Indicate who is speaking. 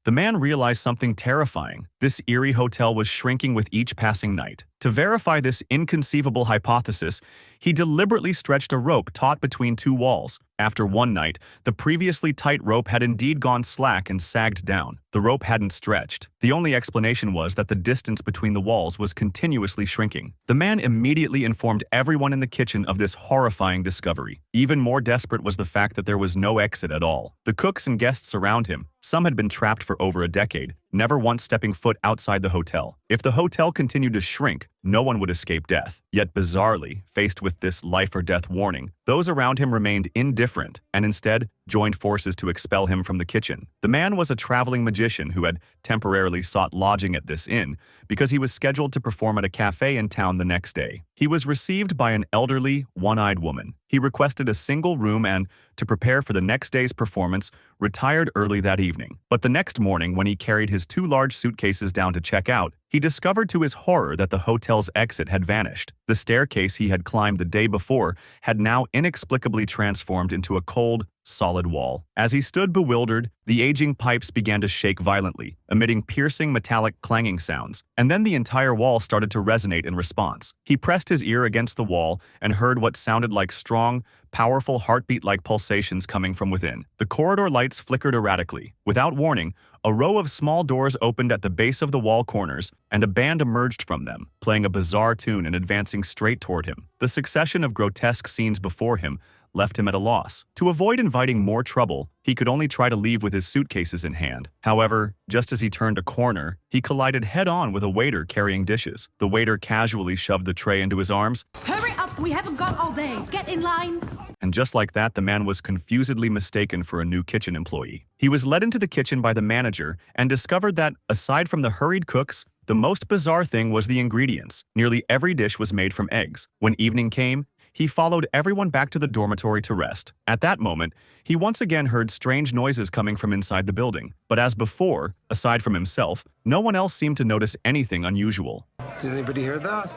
Speaker 1: The man realized something terrifying. This eerie hotel was shrinking with each passing night. To verify this inconceivable hypothesis, he deliberately stretched a rope taut between two walls. After one night, the previously tight rope had indeed gone slack and sagged down. The rope hadn't stretched. The only explanation was that the distance between the walls was continuously shrinking. The man immediately informed everyone in the kitchen of this horrifying discovery. Even more desperate was the fact that there was no exit at all. The cooks and guests around him, some had been trapped for over a decade, never once stepping foot outside the hotel. If the hotel continued to shrink, no one would escape death. Yet bizarrely, faced with this life-or-death warning, those around him remained indifferent and instead joined forces to expel him from the kitchen. The man was a traveling magician who had temporarily sought lodging at this inn because he was scheduled to perform at a cafe in town the next day. He was received by an elderly, one-eyed woman. He requested a single room and, to prepare for the next day's performance, retired early that evening. But the next morning, when he carried his two large suitcases down to check out, he discovered to his horror that the hotel's exit had vanished. The staircase he had climbed the day before had now inexplicably transformed into a cold, solid wall. As he stood bewildered, the aging pipes began to shake violently, emitting piercing metallic clanging sounds, and then the entire wall started to resonate in response. He pressed his ear against the wall and heard what sounded like strong, powerful heartbeat-like pulsations coming from within. The corridor lights flickered erratically. Without warning, a row of small doors opened at the base of the wall corners, and a band emerged from them, playing a bizarre tune and advancing straight toward him. The succession of grotesque scenes before him left him at a loss. To avoid inviting more trouble, he could only try to leave with his suitcases in hand. However, just as he turned a corner, he collided head-on with a waiter carrying dishes. The waiter casually shoved the tray into his arms.
Speaker 2: Hurry up, we haven't got all day. Get in line.
Speaker 1: And just like that, the man was confusedly mistaken for a new kitchen employee. He was led into the kitchen by the manager and discovered that, aside from the hurried cooks, the most bizarre thing was the ingredients. Nearly every dish was made from eggs. When evening came, he followed everyone back to the dormitory to rest. At that moment, he once again heard strange noises coming from inside the building. But as before, aside from himself, no one else seemed to notice anything unusual.
Speaker 3: Did anybody hear that?